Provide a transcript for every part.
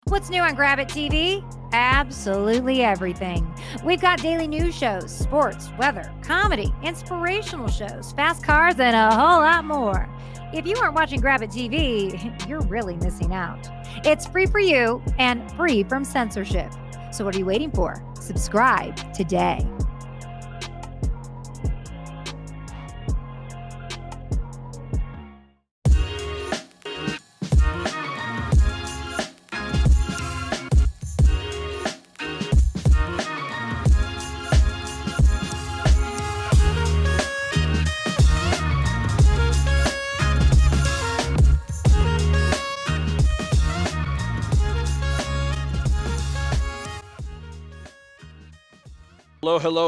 What's new on Grab It TV? Absolutely everything. We've got daily news shows, sports, weather, comedy, inspirational shows, fast cars, and a whole lot more. If you aren't watching Grab It TV, you're really missing out. It's free for you and free from censorship. So what are you waiting for? Subscribe today.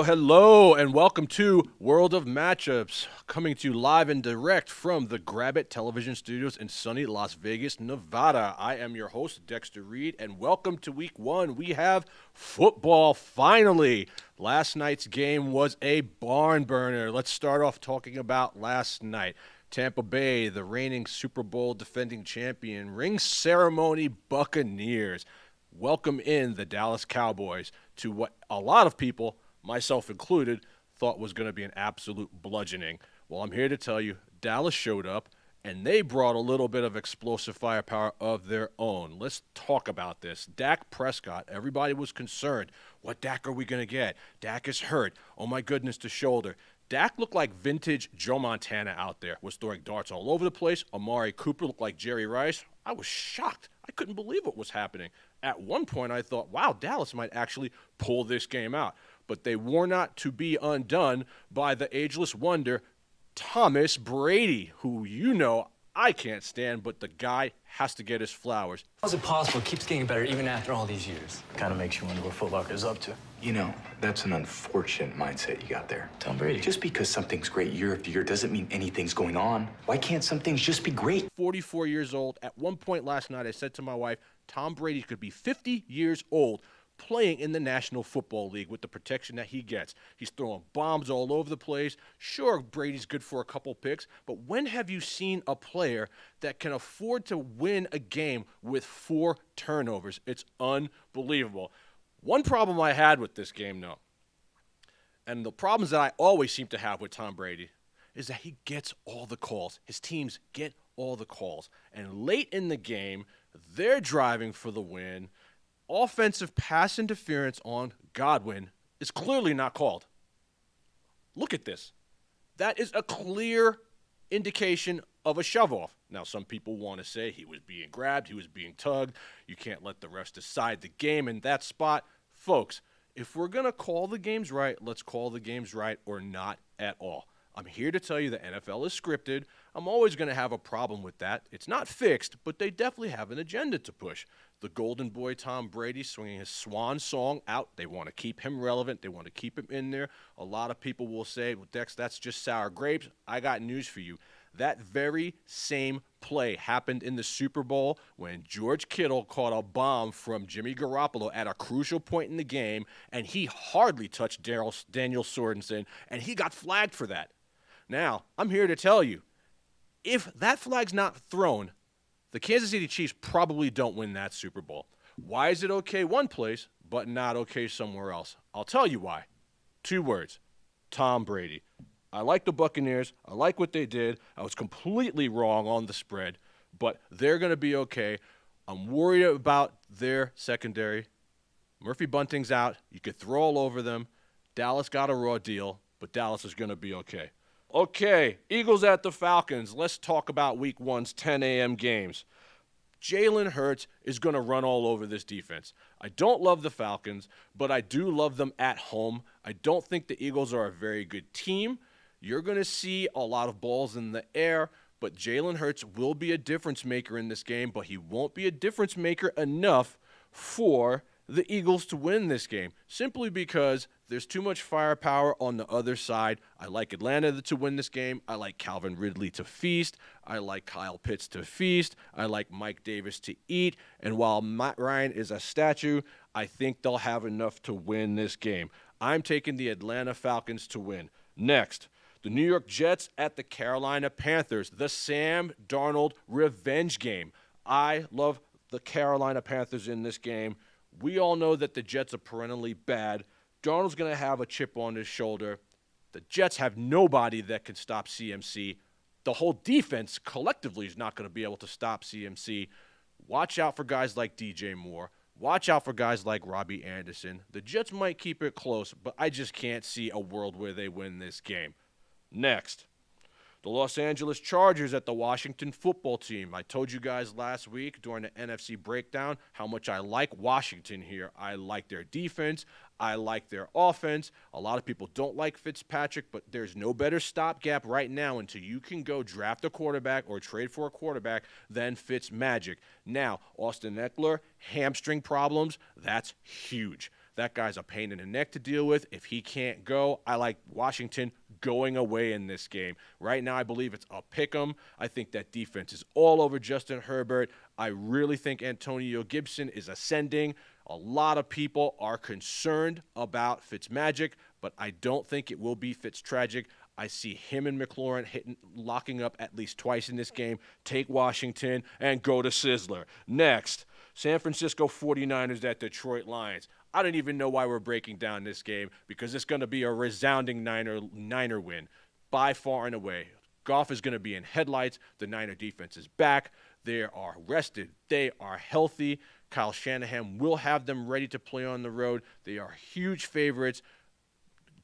Hello, and welcome to World of Matchups, coming to you live and direct from the Grab It television studios in sunny Las Vegas, Nevada. I am your host, Dexter Reed, and welcome to Week 1. We have football, finally. Last night's game was a barn burner. Let's start off talking about last night. Tampa Bay, the reigning Super Bowl defending champion, ring ceremony Buccaneers. Welcome in the Dallas Cowboys to what a lot of people, myself included, thought was going to be an absolute bludgeoning. Well, I'm here to tell you, Dallas showed up, and they brought a little bit of explosive firepower of their own. Let's talk about this. Dak Prescott, everybody was concerned. What Dak are we going to get? Dak is hurt. Oh, my goodness, the shoulder. Dak looked like vintage Joe Montana out there, was throwing darts all over the place. Amari Cooper looked like Jerry Rice. I was shocked. I couldn't believe what was happening. At one point, I thought, wow, Dallas might actually pull this game out. But they were not to be undone by the ageless wonder, Thomas Brady, who you know I can't stand, but the guy has to get his flowers. How is it possible it keeps getting better even after all these years? Kind of makes you wonder what Foot Locker is up to. You know, that's an unfortunate mindset you got there. Tom Brady. Just because something's great year after year doesn't mean anything's going on. Why can't some things just be great? 44 years old. At one point last night, I said to my wife, Tom Brady could be 50 years old playing in the National Football League with the protection that he gets. He's throwing bombs all over the place. Sure, Brady's good for a couple picks, but when have you seen a player that can afford to win a game with 4 turnovers? It's unbelievable. One problem I had with this game, though, and the problems that I always seem to have with Tom Brady, is that he gets all the calls. His teams get all the calls. And late in the game, they're driving for the win. Offensive pass interference on Godwin is clearly not called. Look at this. That is a clear indication of a shove-off. Now, some people want to say he was being grabbed, he was being tugged. You can't let the refs decide the game in that spot. Folks, if we're going to call the games right, let's call the games right or not at all. I'm here to tell you the NFL is scripted. I'm always going to have a problem with that. It's not fixed, but they definitely have an agenda to push. The golden boy Tom Brady swinging his swan song out. They want to keep him relevant. They want to keep him in there. A lot of people will say, well, Dex, that's just sour grapes. I got news for you. That very same play happened in the Super Bowl when George Kittle caught a bomb from Jimmy Garoppolo at a crucial point in the game, and he hardly touched Daniel Sorensen, and he got flagged for that. Now, I'm here to tell you, if that flag's not thrown, the Kansas City Chiefs probably don't win that Super Bowl. Why is it okay one place, but not okay somewhere else? I'll tell you why. 2 words. Tom Brady. I like the Buccaneers. I like what they did. I was completely wrong on the spread, but they're going to be okay. I'm worried about their secondary. Murphy Bunting's out. You could throw all over them. Dallas got a raw deal, but Dallas is going to be okay. Okay, Eagles at the Falcons. Let's talk about Week 1's 10 a.m. games. Jalen Hurts is going to run all over this defense. I don't love the Falcons, but I do love them at home. I don't think the Eagles are a very good team. You're going to see a lot of balls in the air, but Jalen Hurts will be a difference maker in this game, but he won't be a difference maker enough for the Eagles to win this game, simply because there's too much firepower on the other side. I like Atlanta to win this game. I like Calvin Ridley to feast. I like Kyle Pitts to feast. I like Mike Davis to eat. And while Matt Ryan is a statue, I think they'll have enough to win this game. I'm taking the Atlanta Falcons to win. Next, the New York Jets at the Carolina Panthers, the Sam Darnold revenge game. I love the Carolina Panthers in this game. We all know that the Jets are perennially bad. Darnold's going to have a chip on his shoulder. The Jets have nobody that can stop CMC. The whole defense collectively is not going to be able to stop CMC. Watch out for guys like DJ Moore. Watch out for guys like Robbie Anderson. The Jets might keep it close, but I just can't see a world where they win this game. Next, the Los Angeles Chargers at the Washington football team. I told you guys last week during the NFC breakdown how much I like Washington here. I like their defense. I like their offense. A lot of people don't like Fitzpatrick, but there's no better stopgap right now until you can go draft a quarterback or trade for a quarterback than Fitzmagic. Now, Austin Eckler, hamstring problems, that's huge. That guy's a pain in the neck to deal with. If he can't go, I like Washington going away in this game. Right now, I believe it's a pick 'em. I think that defense is all over Justin Herbert. I really think Antonio Gibson is ascending. A lot of people are concerned about Fitzmagic, but I don't think it will be Fitztragic. I see him and McLaurin locking up at least twice in this game. Take Washington and go to Sizzler. Next, San Francisco 49ers at Detroit Lions. I don't even know why we're breaking down this game because it's going to be a resounding Niner win by far and away. Goff is going to be in headlights. The Niner defense is back. They are rested. They are healthy. Kyle Shanahan will have them ready to play on the road. They are huge favorites.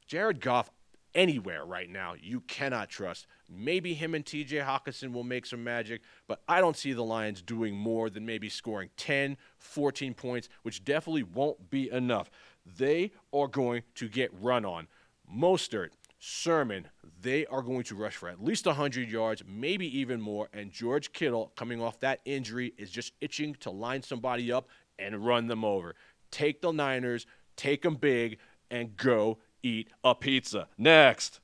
Jared Goff, anywhere right now, you cannot trust. Maybe him and TJ Hawkinson will make some magic, but I don't see the Lions doing more than maybe scoring 10, 14 points, which definitely won't be enough. They are going to get run on. Mostert, Sermon, they are going to rush for at least 100 yards, maybe even more, and George Kittle, coming off that injury, is just itching to line somebody up and run them over. Take the Niners, take them big, and go eat a pizza. Next,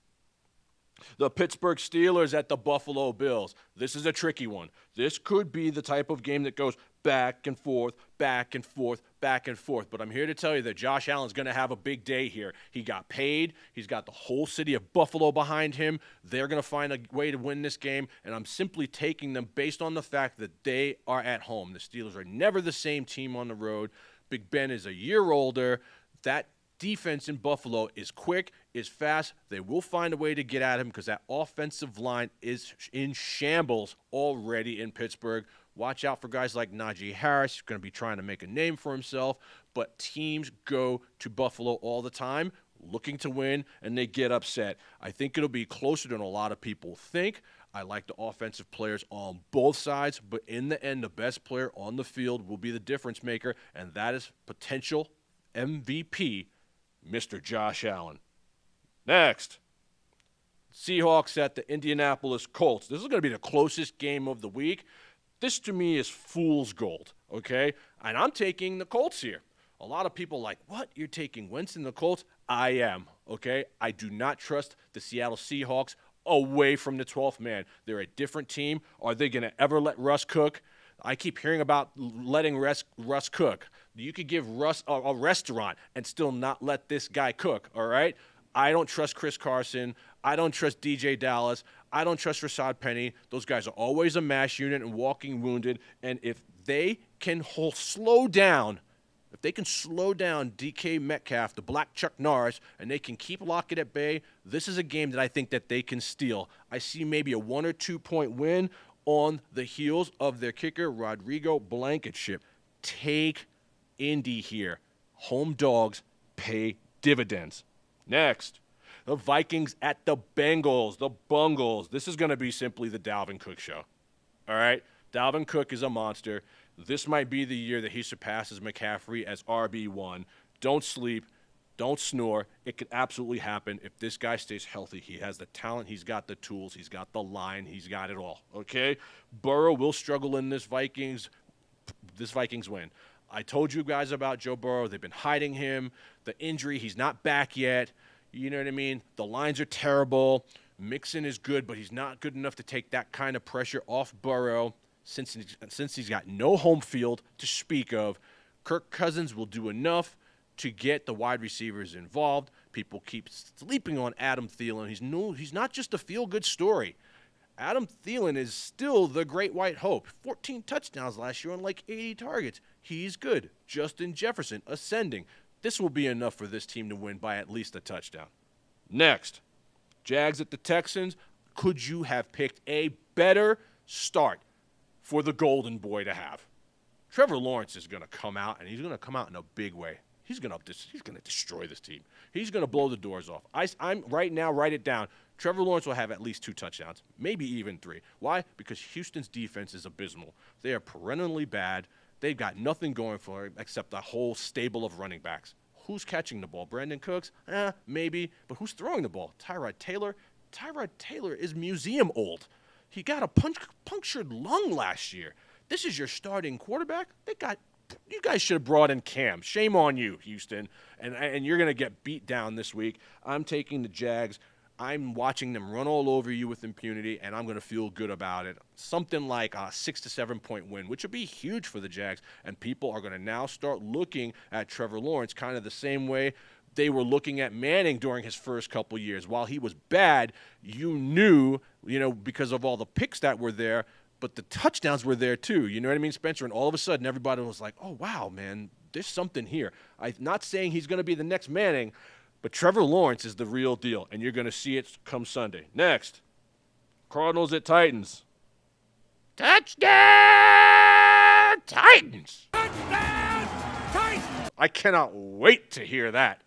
the Pittsburgh Steelers at the Buffalo Bills. This is a tricky one. This could be the type of game that goes back and forth, back and forth, back and forth. But I'm here to tell you that Josh Allen's going to have a big day here. He got paid. He's got the whole city of Buffalo behind him. They're going to find a way to win this game, and I'm simply taking them based on the fact that they are at home. The Steelers are never the same team on the road. Big Ben is a year older. That defense in Buffalo is quick, is fast. They will find a way to get at him because that offensive line is in shambles already in Pittsburgh. Watch out for guys like Najee Harris. He's going to be trying to make a name for himself. But teams go to Buffalo all the time looking to win, and they get upset. I think it'll be closer than a lot of people think. I like the offensive players on both sides, but in the end, the best player on the field will be the difference maker, and that is potential MVP Mr. Josh Allen. Next, Seahawks at the Indianapolis Colts. This is going to be the closest game of the week. This, to me, is fool's gold, okay? And I'm taking the Colts here. A lot of people are like, what? You're taking Wentz and the Colts? I am, okay? I do not trust the Seattle Seahawks away from the 12th man. They're a different team. Are they going to ever let Russ cook? I keep hearing about letting Russ cook. You could give Russ a restaurant and still not let this guy cook, all right? I don't trust Chris Carson. I don't trust DJ Dallas. I don't trust Rashad Penny. Those guys are always a mash unit and walking wounded. And if they can slow down DK Metcalf, the Black Chuck Norris, and they can keep Lockett at bay, this is a game that I think that they can steal. I see maybe a 1 or 2 point win on the heels of their kicker, Rodrigo Blankenship. Take Indy here. Home dogs pay dividends. Next, the Vikings at the Bengals, the Bungles. This is going to be simply the Dalvin Cook show. All right? Dalvin Cook is a monster. This might be the year that he surpasses McCaffrey as RB1. Don't sleep. Don't snore. It could absolutely happen if this guy stays healthy. He has the talent. He's got the tools. He's got the line. He's got it all. Okay? Burrow will struggle in this Vikings win. I told you guys about Joe Burrow. They've been hiding him. The injury, he's not back yet. You know what I mean? The lines are terrible. Mixon is good, but he's not good enough to take that kind of pressure off Burrow since he's got no home field to speak of. Kirk Cousins will do enough to get the wide receivers involved. People keep sleeping on Adam Thielen. He's not just a feel-good story. Adam Thielen is still the great white hope. 14 touchdowns last year on like 80 targets. He's good. Justin Jefferson ascending. This will be enough for this team to win by at least a touchdown. Next, Jags at the Texans. Could you have picked a better start for the Golden Boy to have? Trevor Lawrence is going to come out, and he's going to come out in a big way. He's going to destroy this team. He's going to blow the doors off. I'm right now, write it down. Trevor Lawrence will have at least 2 touchdowns, maybe even 3. Why? Because Houston's defense is abysmal. They are perennially bad. They've got nothing going for them except a whole stable of running backs. Who's catching the ball? Brandon Cooks? Maybe. But who's throwing the ball? Tyrod Taylor? Tyrod Taylor is museum old. He got a punctured lung last year. This is your starting quarterback? You guys should have brought in Cam. Shame on you, Houston. And you're going to get beat down this week. I'm taking the Jags. I'm watching them run all over you with impunity, and I'm going to feel good about it. Something like a 6 to 7 point win, which would be huge for the Jags. And people are going to now start looking at Trevor Lawrence kind of the same way they were looking at Manning during his first couple years. While he was bad, you knew, because of all the picks that were there, but the touchdowns were there too. You know what I mean, Spencer? And all of a sudden, everybody was like, oh, wow, man, there's something here. I'm not saying he's going to be the next Manning, but Trevor Lawrence is the real deal, and you're going to see it come Sunday. Next, Cardinals at Titans. Touchdown, Titans! Touchdown, Titans! I cannot wait to hear that.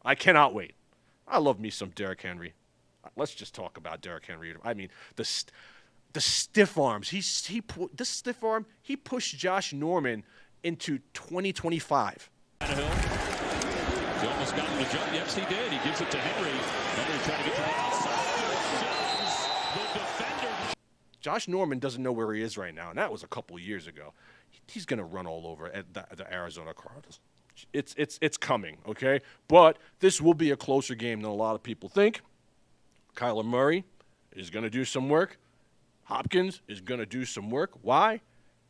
I cannot wait. I love me some Derrick Henry. Let's just talk about Derrick Henry. I mean, the stiff arms. This stiff arm, he pushed Josh Norman into 2025. He almost got him to jump. Yes, he did. He gives it to Henry. Henry trying to get to the outside. The defender. Josh Norman doesn't know where he is right now, and that was a couple years ago. He's going to run all over at the Arizona Cardinals. It's coming, okay? But this will be a closer game than a lot of people think. Kyler Murray is going to do some work. Hopkins is going to do some work. Why?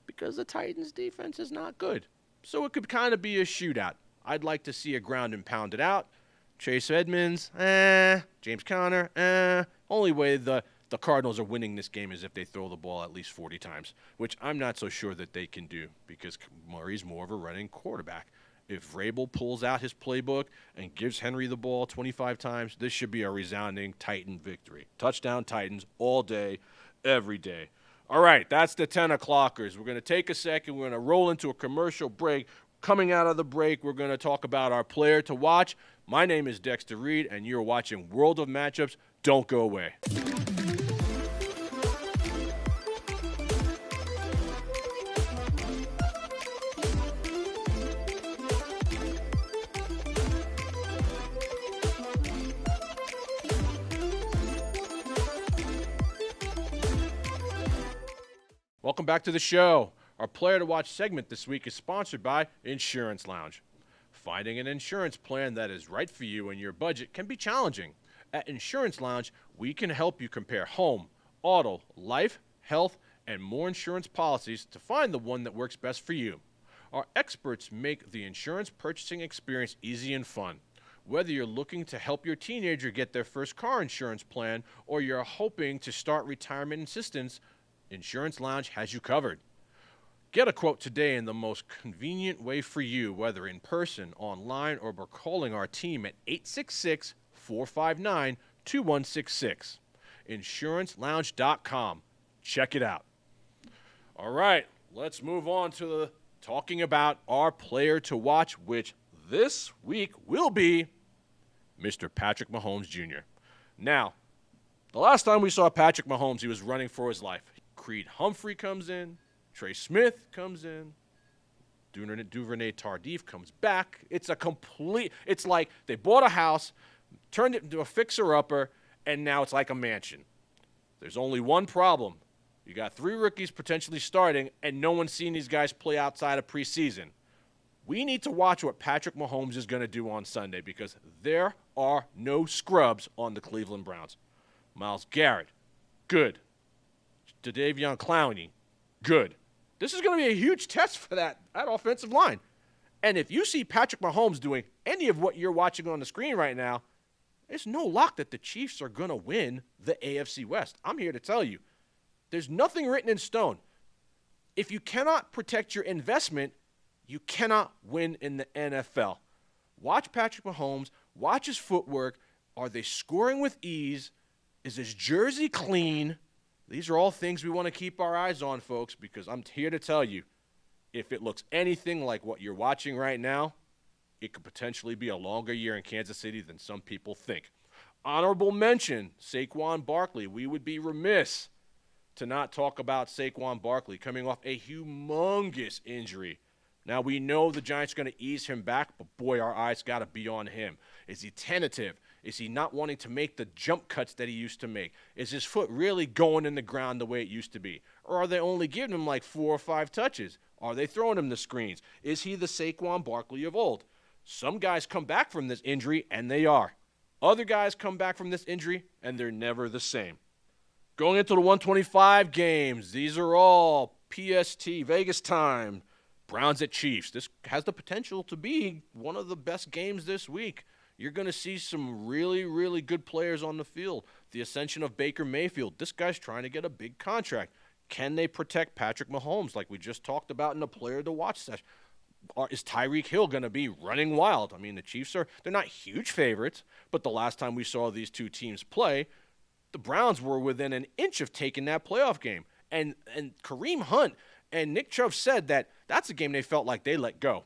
Because the Titans' defense is not good. So it could kind of be a shootout. I'd like to see a ground and pound it out. Chase Edmonds, James Conner, only way the Cardinals are winning this game is if they throw the ball at least 40 times, which I'm not so sure that they can do because Murray's more of a running quarterback. If Vrabel pulls out his playbook and gives Henry the ball 25 times, this should be a resounding Titan victory. Touchdown Titans all day, every day. All right, that's the 10 o'clockers. We're going to take a second. We're going to roll into a commercial break. Coming out of the break, we're going to talk about our player to watch. My name is Dexter Reed, and you're watching World of Matchups. Don't go away. Welcome back to the show. Our Player to Watch segment this week is sponsored by Insurance Lounge. Finding an insurance plan that is right for you and your budget can be challenging. At Insurance Lounge, we can help you compare home, auto, life, health, and more insurance policies to find the one that works best for you. Our experts make the insurance purchasing experience easy and fun. Whether you're looking to help your teenager get their first car insurance plan or you're hoping to start retirement assistance, Insurance Lounge has you covered. Get a quote today in the most convenient way for you, whether in person, online, or by calling our team at 866-459-2166. InsuranceLounge.com. Check it out. All right, let's move on to talking about our player to watch, which this week will be Mr. Patrick Mahomes Jr. Now, the last time we saw Patrick Mahomes, he was running for his life. Creed Humphrey comes in. Trey Smith comes in. Duvernay Tardif comes back. It's like they bought a house, turned it into a fixer-upper, and now it's like a mansion. There's only one problem. You got 3 rookies potentially starting, and no one's seen these guys play outside of preseason. We need to watch what Patrick Mahomes is going to do on Sunday because there are no scrubs on the Cleveland Browns. Myles Garrett, good. Jadeveon Clowney, good. This is going to be a huge test for that offensive line. And if you see Patrick Mahomes doing any of what you're watching on the screen right now, there's no lock that the Chiefs are going to win the AFC West. I'm here to tell you, There's nothing written in stone. If you cannot protect your investment, you cannot win in the NFL. Watch Patrick Mahomes. Watch his footwork. Are they scoring with ease? Is his jersey clean? These are all things we want to keep our eyes on, folks, because I'm here to tell you, if it looks anything like what you're watching right now, it could potentially be a longer year in Kansas City than some people think. Honorable mention, Saquon Barkley. We would be remiss to not talk about Saquon Barkley coming off a humongous injury. Now, we know the Giants are going to ease him back, but boy, our eyes got to be on him. Is he tentative? Is he not wanting to make the jump cuts that he used to make? Is his foot really going in the ground the way it used to be? Or are they only giving him like 4 or 5 touches? Are they throwing him the screens? Is he the Saquon Barkley of old? Some guys come back from this injury, and they are. Other guys come back from this injury, and they're never the same. Going into the 125 games, these are all PST, Vegas time. Browns at Chiefs. This has the potential to be one of the best games this week. You're going to see some really, really good players on the field. The ascension of Baker Mayfield. This guy's trying to get a big contract. Can they protect Patrick Mahomes like we just talked about in the player to watch session? Is Tyreek Hill going to be running wild? I mean, the Chiefs they're not huge favorites, but the last time we saw these two teams play, the Browns were within an inch of taking that playoff game. And Kareem Hunt and Nick Chubb said that that's a game they felt like they let go.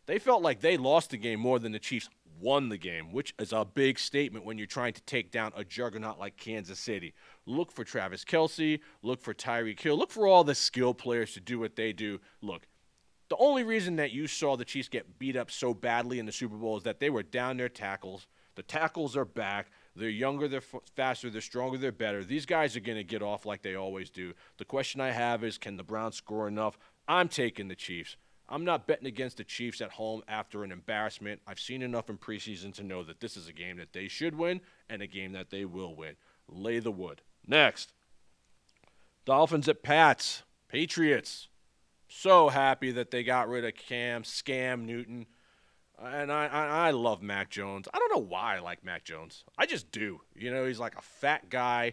They felt like they lost the game more than the Chiefs won the game, which is a big statement when you're trying to take down a juggernaut like Kansas City. Look for Travis Kelce. Look for Tyreek Hill. Look for all the skill players to do what they do. Look, the only reason that you saw the Chiefs get beat up so badly in the Super Bowl is that they were down their tackles. The tackles are back. They're younger, they're faster, they're stronger, they're better. These guys are going to get off like they always do. The question I have is, can the Browns score enough? I'm taking the Chiefs. I'm not betting against the Chiefs at home after an embarrassment. I've seen enough in preseason to know that this is a game that they should win and a game that they will win. Lay the wood. Next, Dolphins at Pats. Patriots. So happy that they got rid of Scam Newton. And I love Mac Jones. I don't know why I like Mac Jones. I just do. You know, he's like a fat guy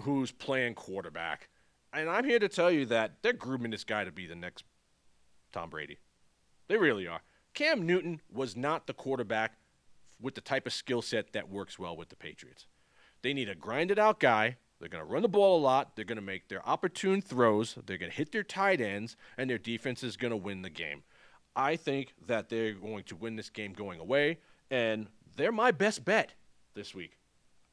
who's playing quarterback. And I'm here to tell you that they're grooming this guy to be the next Tom Brady. They really are. Cam Newton was not the quarterback with the type of skill set that works well with the Patriots. They need a grinded-out guy. They're going to run the ball a lot. They're going to make their opportune throws. They're going to hit their tight ends, and their defense is going to win the game. I think that they're going to win this game going away, and they're my best bet this week.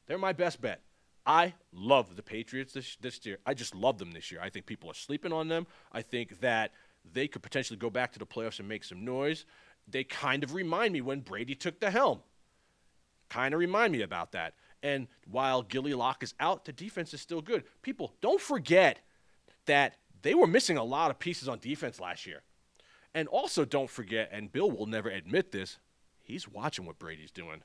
They're my best bet. I love the Patriots this year. I just love them this year. I think people are sleeping on them. I think that they could potentially go back to the playoffs and make some noise. They kind of remind me when Brady took the helm. Kind of remind me about that. And while Gilly Lock is out, the defense is still good. People, don't forget that they were missing a lot of pieces on defense last year. And also don't forget, and Bill will never admit this, he's watching what Brady's doing.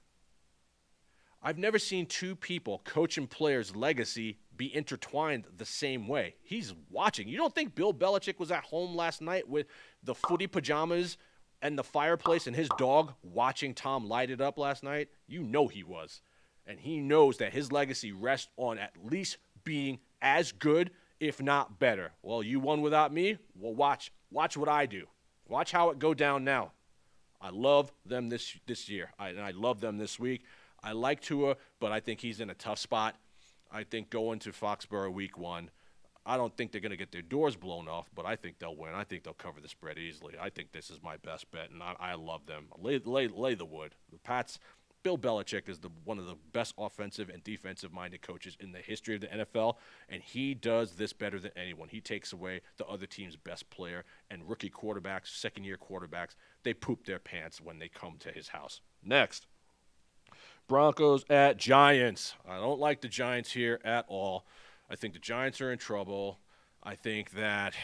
I've never seen two people, coach and player's legacy, be intertwined the same way. He's watching. You don't think Bill Belichick was at home last night with the footy pajamas and the fireplace and his dog watching Tom light it up last night? You know he was. And he knows that his legacy rests on at least being as good, if not better. Well, you won without me? Well, watch what I do. Watch how it go down now. I love them this year. I love them this week. I like Tua, but I think he's in a tough spot. I think going to Foxborough week 1, I don't think they're going to get their doors blown off, but I think they'll win. I think they'll cover the spread easily. I think this is my best bet, and I love them. Lay the wood. The Pats, Bill Belichick is one of the best offensive and defensive-minded coaches in the history of the NFL, and he does this better than anyone. He takes away the other team's best player, and rookie quarterbacks, second-year quarterbacks, they poop their pants when they come to his house. Next, Broncos at Giants. I don't like the Giants here at all. I think the Giants are in trouble. I think this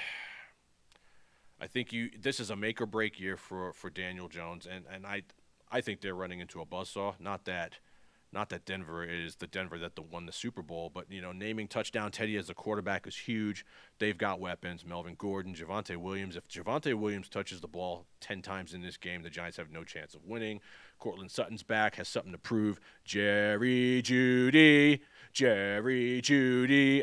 is a make-or-break year for Daniel Jones, and I think they're running into a buzzsaw. Not that Not that Denver is the Denver that won the Super Bowl, but, naming Touchdown Teddy as a quarterback is huge. They've got weapons. Melvin Gordon, Javonte Williams. If Javonte Williams touches the ball 10 times in this game, the Giants have no chance of winning. Cortland Sutton's back, has something to prove. Jerry Jeudy.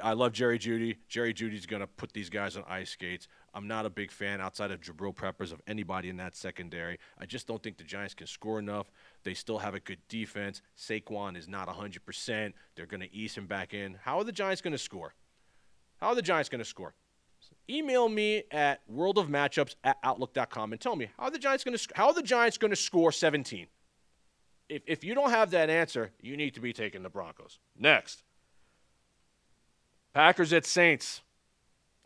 I love Jerry Jeudy. Jerry Jeudy's going to put these guys on ice skates. I'm not a big fan outside of Jabril Peppers of anybody in that secondary. I just don't think the Giants can score enough. They still have a good defense. Saquon is not 100%. They're going to ease him back in. How are the Giants going to score? Email me at worldofmatchups@outlook.com and tell me, how are the Giants going to score 17? If you don't have that answer, you need to be taking the Broncos. Next. Packers at Saints.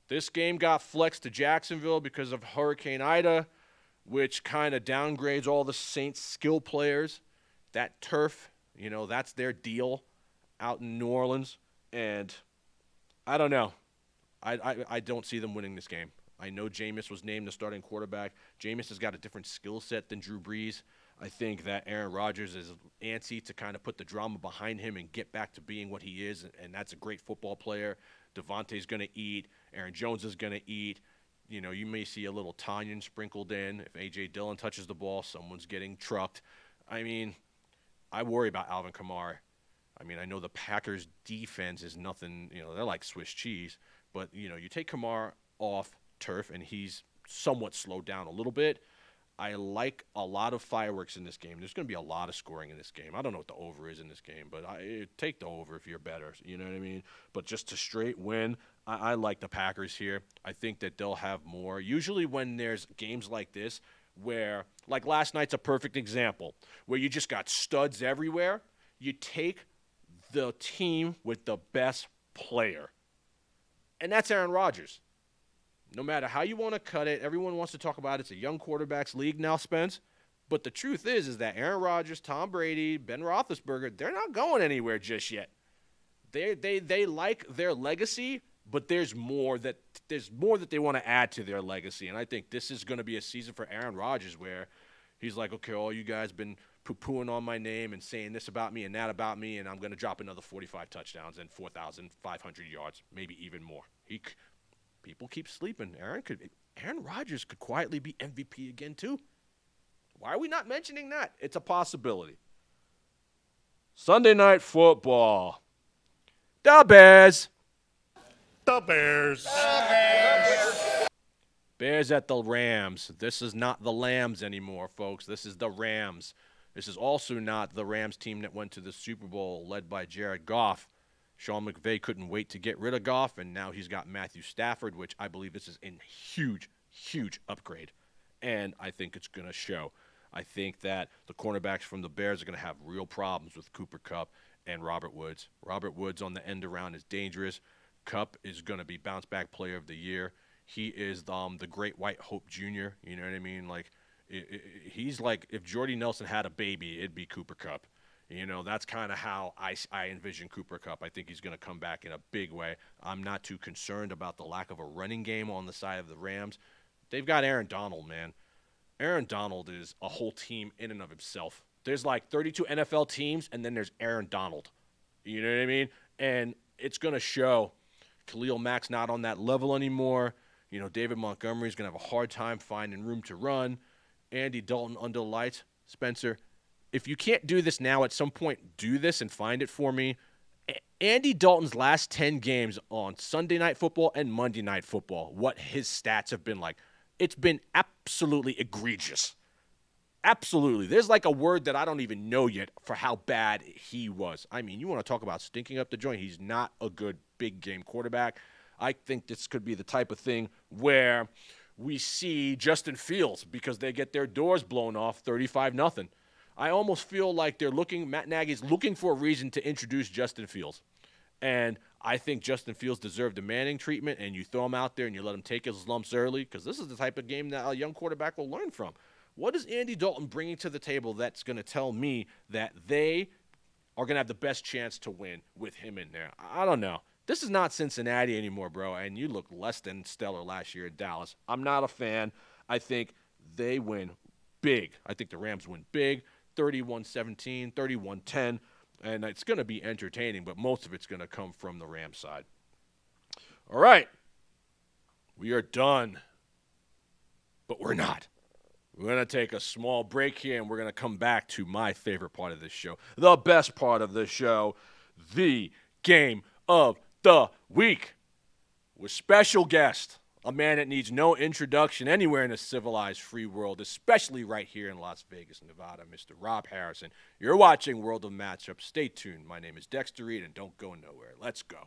This game got flexed to Jacksonville because of Hurricane Ida, which kind of downgrades all the Saints skill players. That turf, that's their deal out in New Orleans. And I don't know. I don't see them winning this game. I know Jameis was named the starting quarterback. Jameis has got a different skill set than Drew Brees. I think that Aaron Rodgers is antsy to kind of put the drama behind him and get back to being what he is, and that's a great football player. Devontae's going to eat. Aaron Jones is going to eat. You may see a little Tanyan sprinkled in. If A.J. Dillon touches the ball, someone's getting trucked. I mean, I worry about Alvin Kamara. I mean, I know the Packers' defense is nothing, they're like Swiss cheese. But, you take Kamara off turf, and he's somewhat slowed down a little bit. I like a lot of fireworks in this game. There's going to be a lot of scoring in this game. I don't know what the over is in this game, but take the over if you're better. You know what I mean? But just to straight win, I like the Packers here. I think that they'll have more. Usually when there's games like this where, like last night's a perfect example, where you just got studs everywhere, you take the team with the best player. And that's Aaron Rodgers. No matter how you want to cut it, everyone wants to talk about it's a young quarterbacks league now, Spence. But the truth is that Aaron Rodgers, Tom Brady, Ben Roethlisberger, they're not going anywhere just yet. They like their legacy, but there's more that they want to add to their legacy. And I think this is going to be a season for Aaron Rodgers where he's like, okay, all you guys been poo-pooing on my name and saying this about me and that about me, and I'm going to drop another 45 touchdowns and 4,500 yards, maybe even more. People keep sleeping. Aaron Rodgers could quietly be MVP again, too. Why are we not mentioning that? It's a possibility. Sunday Night Football. The Bears. Bears at the Rams. This is not the Lambs anymore, folks. This is the Rams. This is also not the Rams team that went to the Super Bowl led by Jared Goff. Sean McVay couldn't wait to get rid of Goff, and now he's got Matthew Stafford, which I believe this is a huge, huge upgrade. And I think it's going to show. I think that the cornerbacks from the Bears are going to have real problems with Cooper Kupp and Robert Woods. Robert Woods on the end around is dangerous. Kupp is going to be bounce-back player of the year. He is the great white hope junior. You know what I mean? Like, he's like if Jordy Nelson had a baby, it'd be Cooper Kupp. That's kind of how I envision Cooper Kupp. I think he's going to come back in a big way. I'm not too concerned about the lack of a running game on the side of the Rams. They've got Aaron Donald, man. Aaron Donald is a whole team in and of himself. There's like 32 NFL teams, and then there's Aaron Donald. You know what I mean? And it's going to show. Khalil Mack's not on that level anymore. David Montgomery's going to have a hard time finding room to run. Andy Dalton under the lights. Spencer, if you can't do this now, at some point, do this and find it for me. Andy Dalton's last 10 games on Sunday Night Football and Monday Night Football, what his stats have been like. It's been absolutely egregious. Absolutely. There's like a word that I don't even know yet for how bad he was. I mean, you want to talk about stinking up the joint. He's not a good big game quarterback. I think this could be the type of thing where we see Justin Fields because they get their doors blown off 35-0. I almost feel like Matt Nagy's looking for a reason to introduce Justin Fields. And I think Justin Fields deserved a Manning treatment, and you throw him out there and you let him take his lumps early because this is the type of game that a young quarterback will learn from. What is Andy Dalton bringing to the table that's going to tell me that they are going to have the best chance to win with him in there? I don't know. This is not Cincinnati anymore, bro, and you looked less than stellar last year at Dallas. I'm not a fan. I think they win big. I think the Rams win big, 31-17, 31-10. And it's going to be entertaining, but most of it's going to come from the Rams side. All right. We are done. But we're not. We're going to take a small break here, and we're going to come back to my favorite part of this show, the best part of the show, the game of the week, with special guest, a man that needs no introduction anywhere in a civilized free world, especially right here in Las Vegas, Nevada, Mr. Rob Harrison. You're watching World of Matchups. Stay tuned. My name is Dexter Reed, and don't go nowhere. Let's go.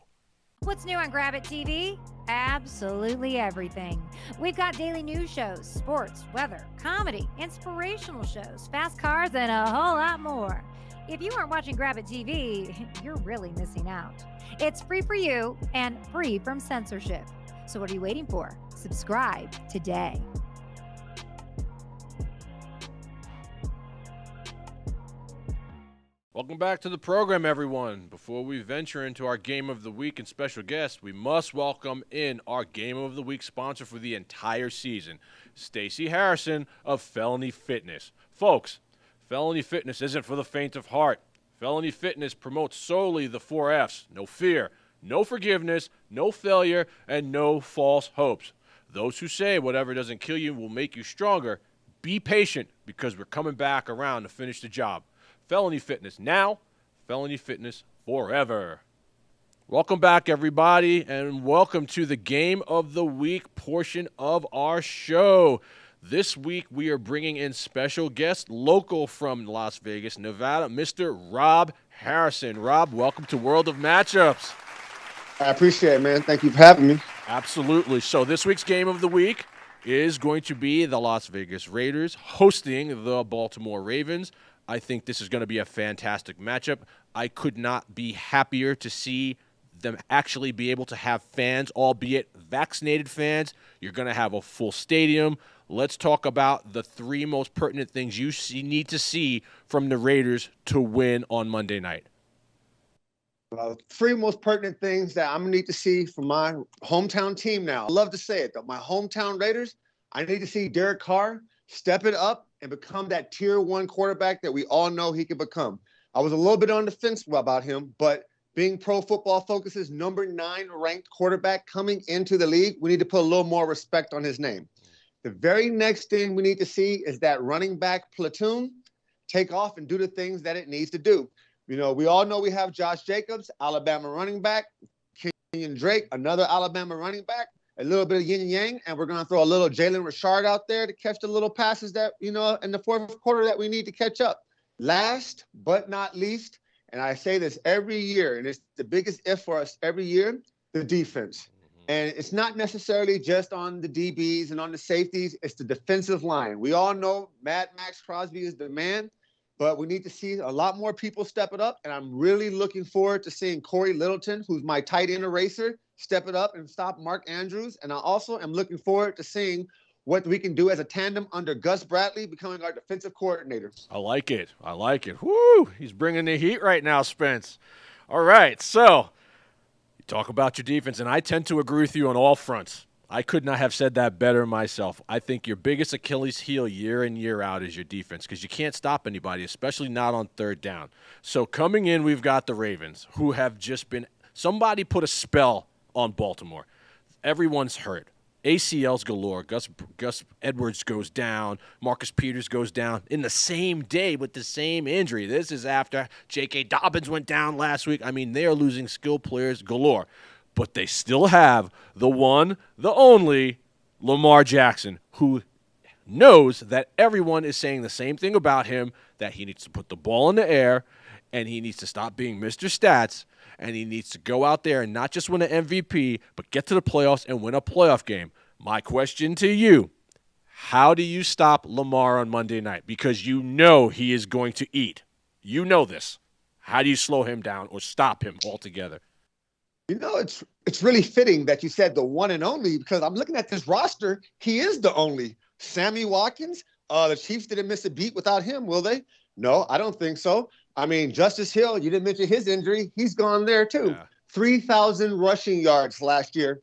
What's new on Grab It TV? Absolutely everything. We've got daily news shows, sports, weather, comedy, inspirational shows, fast cars, and a whole lot more. If you aren't watching Grab It TV, you're really missing out. It's free for you and free from censorship. So what are you waiting for? Subscribe today. Welcome back to the program, everyone. Before we venture into our Game of the Week and special guest, we must welcome in our Game of the Week sponsor for the entire season, Stacey Harrison of Felony Fitness. Folks, Felony Fitness isn't for the faint of heart. Felony Fitness promotes solely the 4 F's: no fear, no forgiveness, no failure, and no false hopes. Those who say whatever doesn't kill you will make you stronger, be patient, because we're coming back around to finish the job. Felony Fitness now, Felony Fitness forever. Welcome back, everybody, and welcome to the Game of the Week portion of our show. This week, we are bringing in special guest, local from Las Vegas, Nevada, Mr. Rob Harrison. Rob, welcome to World of Matchups. I appreciate it, man. Thank you for having me. Absolutely. So this week's Game of the Week is going to be the Las Vegas Raiders hosting the Baltimore Ravens. I think this is going to be a fantastic matchup. I could not be happier to see them actually be able to have fans, albeit vaccinated fans. You're going to have a full stadium. Let's talk about the 3 most pertinent things you need to see from the Raiders to win on Monday night. 3 most pertinent things that I'm going to need to see from my hometown team now. I love to say it, though. My hometown Raiders, I need to see Derek Carr step it up and become that tier 1 quarterback that we all know he can become. I was a little bit on the fence about him, but being Pro Football Focus's number 9 ranked quarterback coming into the league, we need to put a little more respect on his name. The very next thing we need to see is that running back platoon take off and do the things that it needs to do. You know, we all know we have Josh Jacobs, Alabama running back, Kenyon Drake, another Alabama running back, a little bit of yin and yang, and we're going to throw a little Jalen Richard out there to catch the little passes that, you know, in the 4th quarter that we need to catch up. Last but not least, and I say this every year, and it's the biggest if for us every year, the defense. And it's not necessarily just on the DBs and on the safeties. It's the defensive line. We all know Mad Max Crosby is the man, but we need to see a lot more people step it up. And I'm really looking forward to seeing Corey Littleton, who's my tight end eraser, step it up and stop Mark Andrews. And I also am looking forward to seeing what we can do as a tandem under Gus Bradley becoming our defensive coordinator. I like it. I like it. Woo! He's bringing the heat right now, Spence. All right, so you talk about your defense, and I tend to agree with you on all fronts. I could not have said that better myself. I think your biggest Achilles heel year in, year out is your defense, because you can't stop anybody, especially not on 3rd down. So coming in, we've got the Ravens, who have just been – somebody put a spell on Baltimore. Everyone's hurt. ACLs galore. Gus Edwards goes down. Marcus Peters goes down in the same day with the same injury. This is after J.K. Dobbins went down last week. I mean, they are losing skill players galore. But they still have the one, the only Lamar Jackson, who knows that everyone is saying the same thing about him, that he needs to put the ball in the air and he needs to stop being Mr. Stats, and he needs to go out there and not just win an MVP, but get to the playoffs and win a playoff game. My question to you, how do you stop Lamar on Monday night? Because you know he is going to eat. You know this. How do you slow him down or stop him altogether? You know, it's really fitting that you said the one and only, because I'm looking at this roster. He is the only. Sammy Watkins, the Chiefs didn't miss a beat without him, will they? No, I don't think so. I mean, Justice Hill, you didn't mention his injury. He's gone there too. Yeah. 3,000 rushing yards last year.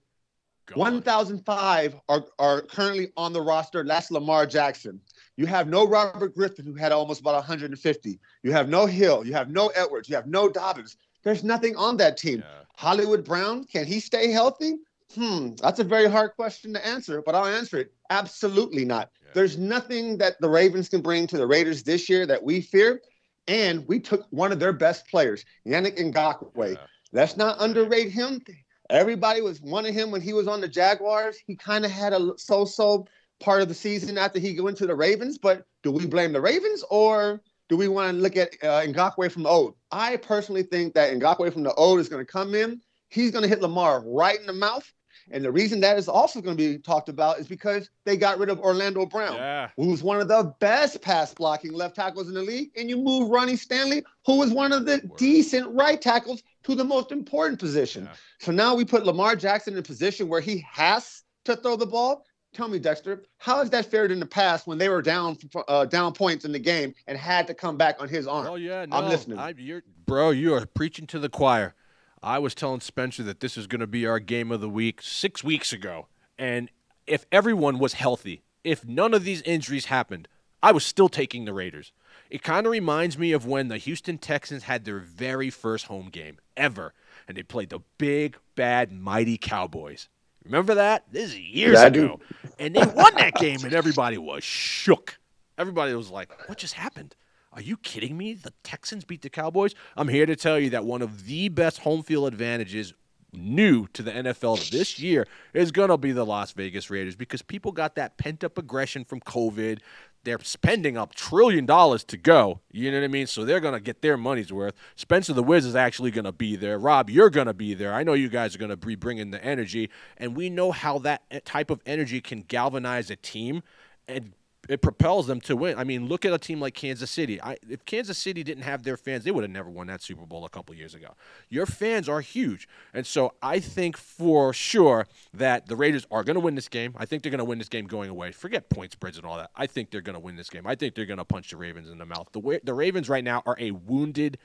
1,005 are currently on the roster. That's Lamar Jackson. You have no Robert Griffin, who had almost about 150. You have no Hill. You have no Edwards. You have no Dobbins. There's nothing on that team. Yeah. Hollywood Brown, can he stay healthy? That's a very hard question to answer, but I'll answer it. Absolutely not. Yeah. There's nothing that the Ravens can bring to the Raiders this year that we fear. And we took one of their best players, Yannick Ngakoue. Yeah. Let's not underrate him. Everybody was wanting him when he was on the Jaguars. He kind of had a so-so part of the season after he went to the Ravens. But do we blame the Ravens, or do we want to look at Ngakoue from the old? I personally think that Ngakoue from the old is going to come in. He's going to hit Lamar right in the mouth. And the reason that is also going to be talked about is because they got rid of Orlando Brown, who's one of the best pass blocking left tackles in the league. And you move Ronnie Stanley, who was one of the decent right tackles, to the most important position. Yeah. So now we put Lamar Jackson in a position where he has to throw the ball. Tell me, Dexter, how has that fared in the past when they were down points in the game and had to come back on his arm? Oh, yeah, no, I'm listening. You are preaching to the choir. I was telling Spencer that this is going to be our game of the week 6 weeks ago. And if everyone was healthy, if none of these injuries happened, I was still taking the Raiders. It kind of reminds me of when the Houston Texans had their very first home game ever, and they played the big, bad, mighty Cowboys. Remember that? This is years ago. And they won that game, and everybody was shook. Everybody was like, what just happened? Are you kidding me? The Texans beat the Cowboys? I'm here to tell you that one of the best home field advantages new to the NFL this year is going to be the Las Vegas Raiders, because people got that pent-up aggression from COVID. They're spending $1 trillion to go. You know what I mean? So they're going to get their money's worth. Spencer the Wiz is actually going to be there. Rob, you're going to be there. I know you guys are going to be bringing the energy, and we know how that type of energy can galvanize a team and it propels them to win. I mean, look at a team like Kansas City. If Kansas City didn't have their fans, they would have never won that Super Bowl a couple years ago. Your fans are huge. And so I think for sure that the Raiders are going to win this game. I think they're going to win this game going away. Forget point spreads and all that. I think they're going to win this game. I think they're going to punch the Ravens in the mouth. The Ravens right now are a wounded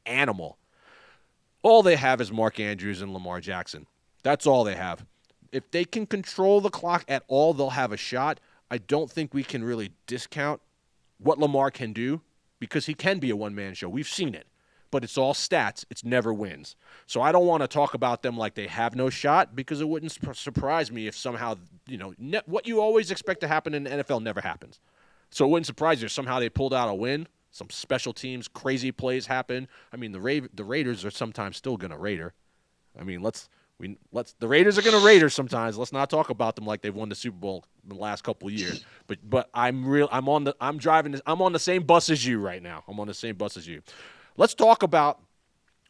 animal. All they have is Mark Andrews and Lamar Jackson. That's all they have. If they can control the clock at all, they'll have a shot. I don't think we can really discount what Lamar can do, because he can be a one-man show. We've seen it. But it's all stats. It's never wins. So I don't want to talk about them like they have no shot, because it wouldn't surprise me if somehow, what you always expect to happen in the NFL never happens. So it wouldn't surprise you if somehow they pulled out a win, some special teams, crazy plays happen. I mean, the Raiders are sometimes still going to Raider. I mean, the Raiders are going to Raiders sometimes. Let's not talk about them like they've won the Super Bowl in the last couple of years. But I'm on the same bus as you right now. I'm on the same bus as you. Let's talk about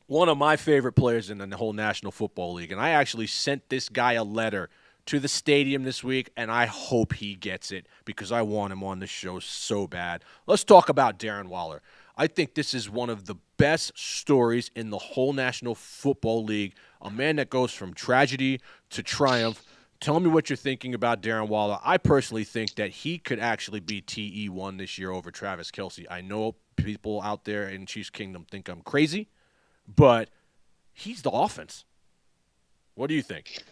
one of my favorite players in the whole National Football League. And I actually sent this guy a letter to the stadium this week, and I hope he gets it, because I want him on the show so bad. Let's talk about Darren Waller. I think this is one of the best stories in the whole National Football League. A man that goes from tragedy to triumph. Tell me what you're thinking about Darren Waller. I personally think that he could actually be TE1 this year over Travis Kelce. I know people out there in Chiefs Kingdom think I'm crazy, but he's the offense. What do you think?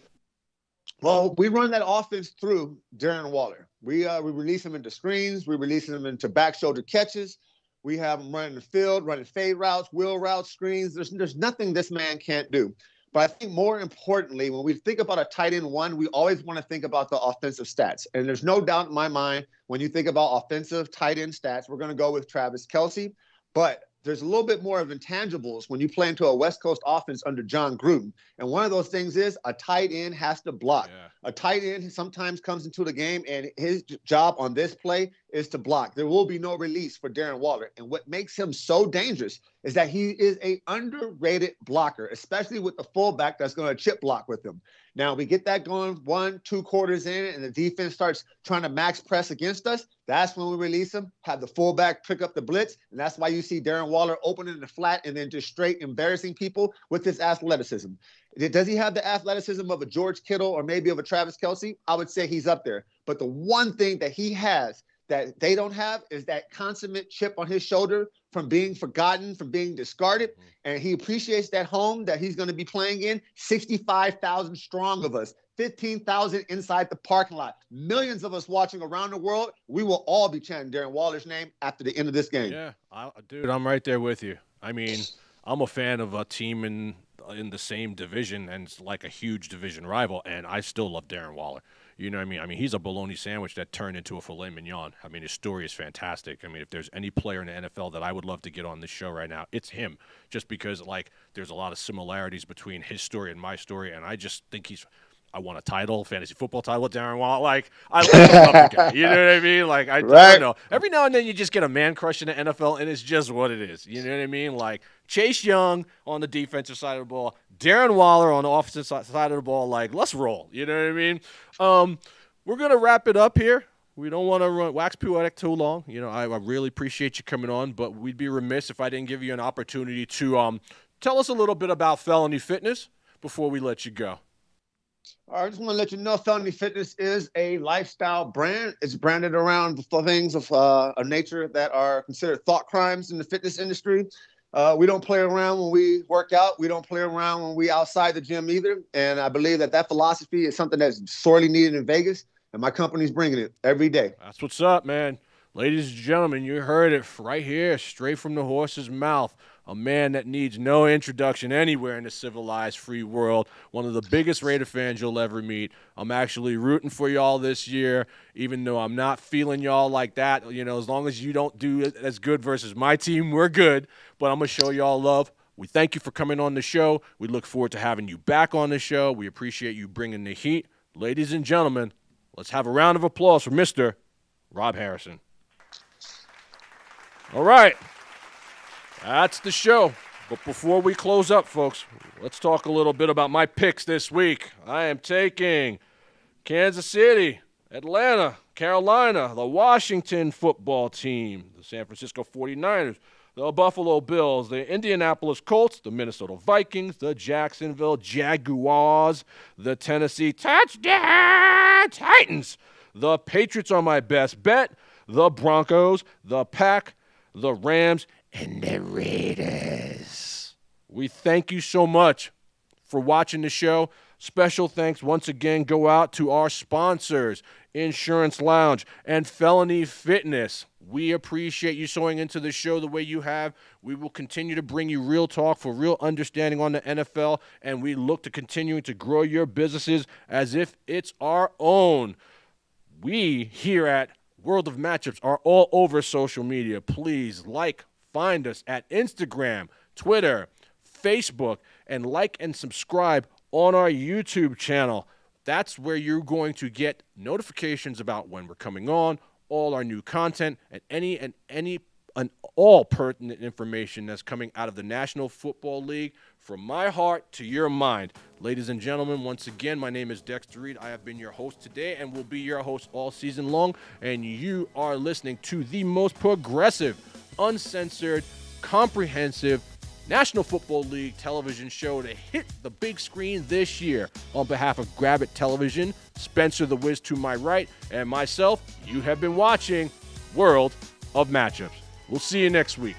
Well, we run that offense through Darren Waller. We release him into screens. We release him into back shoulder catches. We have him running the field, running fade routes, wheel routes, screens. There's nothing this man can't do. But I think more importantly, when we think about a tight end one, we always want to think about the offensive stats. And there's no doubt in my mind, when you think about offensive tight end stats, we're going to go with Travis Kelce. But there's a little bit more of intangibles when you play into a West Coast offense under John Gruden. And one of those things is a tight end has to block. Yeah. A tight end sometimes comes into the game, and his job on this play is to block. There will be no release for Darren Waller. And what makes him so dangerous is that he is an underrated blocker, especially with the fullback that's going to chip block with him. Now, we get that going 1-2 quarters in, and the defense starts trying to max press against us. That's when we release him, have the fullback pick up the blitz, and that's why you see Darren Waller opening the flat and then just straight embarrassing people with his athleticism. Does he have the athleticism of a George Kittle or maybe of a Travis Kelce? I would say he's up there. But the one thing that he has that they don't have is that consummate chip on his shoulder from being forgotten, from being discarded. And he appreciates that home that he's going to be playing in, 65,000 strong of us, 15,000 inside the parking lot. Millions of us watching around the world. We will all be chanting Darren Waller's name after the end of this game. Yeah, dude, I'm right there with you. I mean, I'm a fan of a team in the same division, and it's like a huge division rival, and I still love Darren Waller. You know what I mean? I mean, he's a bologna sandwich that turned into a filet mignon. I mean, his story is fantastic. I mean, if there's any player in the NFL that I would love to get on this show right now, it's him. Just because, like, there's a lot of similarities between his story and my story, and I just think I won a title, fantasy football title with Darren Waller. Like, I love the guy. You know what I mean? Like, I don't know. Every now and then you just get a man crush in the NFL, and it's just what it is. You know what I mean? Like, Chase Young on the defensive side of the ball, Darren Waller on the offensive side of the ball. Like, let's roll. You know what I mean? We're going to wrap it up here. We don't want to wax poetic too long. You know, I really appreciate you coming on, but we'd be remiss if I didn't give you an opportunity to tell us a little bit about Felony Fitness before we let you go. I just want to let you know Felony Fitness is a lifestyle brand. It's branded around the things of a nature that are considered thought crimes in the fitness industry. We don't play around when we work out. We don't play around when we outside the gym either. And I believe that philosophy is something that's sorely needed in Vegas, and my company's bringing it every day. That's what's up, man. Ladies and gentlemen, you heard it right here, straight from the horse's mouth. A man that needs no introduction anywhere in the civilized free world. One of the biggest Raider fans you'll ever meet. I'm actually rooting for y'all this year, even though I'm not feeling y'all like that. You know, as long as you don't do as good versus my team, we're good. But I'm going to show y'all love. We thank you for coming on the show. We look forward to having you back on the show. We appreciate you bringing the heat. Ladies and gentlemen, let's have a round of applause for Mr. Rob Harrison. All right. That's the show. But before we close up, folks, let's talk a little bit about my picks this week. I am taking Kansas City, Atlanta, Carolina, the Washington football team, the San Francisco 49ers, the Buffalo Bills, the Indianapolis Colts, the Minnesota Vikings, the Jacksonville Jaguars, the Tennessee Touchdown Titans. The Patriots are my best bet, the Broncos, the Pack, the Rams, and the Raiders. We thank you so much for watching the show. Special thanks once again go out to our sponsors, Insurance Lounge and Felony Fitness. We appreciate you sewing into the show the way you have. We will continue to bring you real talk for real understanding on the NFL, and we look to continuing to grow your businesses as if it's our own. We here at World of Matchups are all over social media. Please find us at Instagram, Twitter, Facebook, and like and subscribe on our YouTube channel. That's where you're going to get notifications about when we're coming on, all our new content, and all pertinent information that's coming out of the National Football League. From my heart to your mind. Ladies and gentlemen, once again, my name is Dexter Reed. I have been your host today and will be your host all season long. And you are listening to the most progressive, uncensored, comprehensive National Football League television show to hit the big screen this year. On behalf of Grab It Television, Spencer the Wiz to my right, and myself, you have been watching World of Matchups. We'll see you next week.